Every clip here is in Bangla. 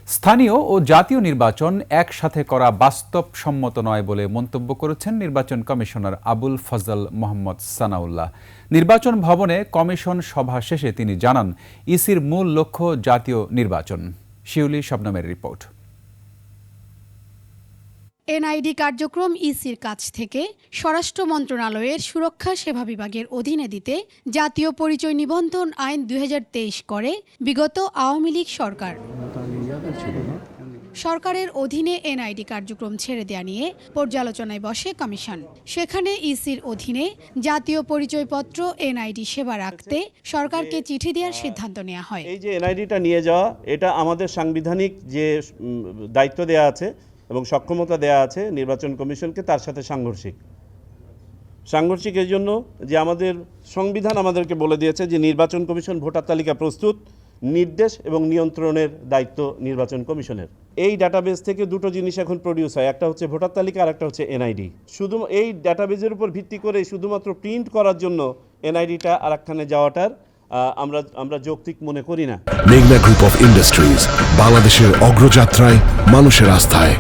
স্থানীয় ও জাতীয় নির্বাচন একসাথে করা বাস্তবসম্মত নয় বলে মন্তব্য করেছেন নির্বাচন কমিশনার আবুল ফজল মোহাম্মদ সানাউল্লাহ। নির্বাচন ভবনে কমিশন সভা শেষে তিনি জানান, ইসির মূল লক্ষ্য জাতীয় নির্বাচন। শিউলি শবনমের রিপোর্ট। এনআইডি কার্যক্রম ইসির কাছ থেকে স্বরাষ্ট্র মন্ত্রণালয়ের সুরক্ষা সেবা বিভাগের অধীনে দিতে জাতীয় পরিচয় নিবন্ধন আইন ২০২৩ করে বিগত আওয়ামী লীগ সরকার। সরকারের অধীনে এনআইডি কার্যক্রম ছেড়ে দেয়া নিয়ে পর্যালোচনায় বসে কমিশন। সেখানে ইসির অধীনে জাতীয় পরিচয়পত্র এনআইডি সেবা রাখতে সরকারকে চিঠি দেওয়ার সিদ্ধান্ত নেওয়া হয়। এই যে এনআইডিটা নিয়ে যাওয়া, এটা আমাদের সাংবিধানিক যে দায়িত্ব দেওয়া আছে এবং সক্ষমতা দেওয়া আছে নির্বাচন কমিশনকে, তার সাথে সাংঘর্ষিক এই জন্য যে আমাদের সংবিধান আমাদেরকে বলে দিয়েছে যে নির্বাচন কমিশন ভোটার তালিকা প্রস্তুত, নির্দেশ এবং নিয়ন্ত্রণের দায়িত্ব নির্বাচন কমিশনের। এই ডাটাবেস থেকে দুটো জিনিস এখন প্রডিউস হয়, একটা হচ্ছে ভোটার তালিকা আর একটা হচ্ছে এনআইডি। শুধু এই ডাটাবেজের উপর ভিত্তি করে শুধুমাত্র প্রিন্ট করার জন্য এনআইডিটা আরেকখানে যাওয়াটার আমরা যৌক্তিক মনে করি না। মেঘনা গ্রুপ অফ ইন্ডাস্ট্রিজ, বাংলাদেশের অগ্রযাত্রায়, মানুষের আস্থায়।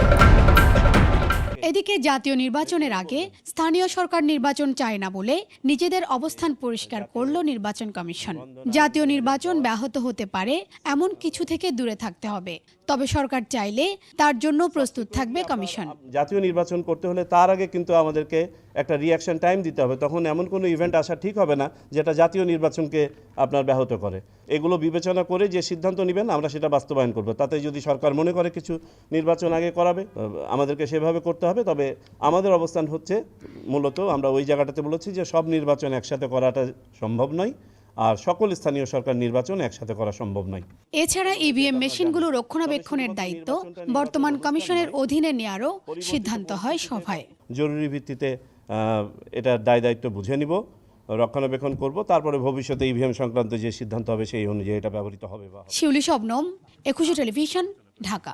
এদিকে জাতীয় নির্বাচনের আগে স্থানীয় সরকার নির্বাচন চায় না বলে নিজেদের অবস্থান পরিষ্কার করল নির্বাচন কমিশন। জাতীয় নির্বাচন ব্যাহত হতে পারে এমন কিছু থেকে দূরে থাকতে হবে, তবে সরকার চাইলে তার জন্য প্রস্তুত থাকবে কমিশন। জাতীয় নির্বাচন করতে হলে তার আগে কিন্তু আমাদেরকে একটা রিঅ্যাকশন টাইম দিতে হবে। তখন এমন কোনো ইভেন্ট আসা ঠিক হবে না যেটা জাতীয় নির্বাচনকে আপনার ব্যাহত করে। এগুলো বিবেচনা করে যে সিদ্ধান্ত নেবেন আমরা সেটা বাস্তবায়ন করব। তাতে যদি সরকার মনে করে কিছু নির্বাচন আগে করাবে, আমাদেরকে সেভাবে করতে হবে। তবে আমাদের অবস্থান হচ্ছে মূলত আমরা ওই জায়গাটাতে বলেছি যে সব নির্বাচন একসাথে করাটা সম্ভব নয়, আর সকল স্থানীয় সরকার নির্বাচন একসাথে করা সম্ভব নয়। এছাড়া ইভিএম মেশিনগুলো রক্ষণাবেক্ষণের দায়িত্ব বর্তমান কমিশনের অধীনে নেওয়ারও সিদ্ধান্ত হয় সভায়। জরুরি ভিত্তিতে এটার দায়িত্ব বুঝে নিব, রক্ষণাবেক্ষণ করব, তারপরে ভবিষ্যতে ইভিএম সংক্রান্ত যে সিদ্ধান্ত হবে সেই অনুযায়ী এটা ব্যবহৃত হবে। শিউলি শবনম, ২১ টেলিভিশন, ঢাকা।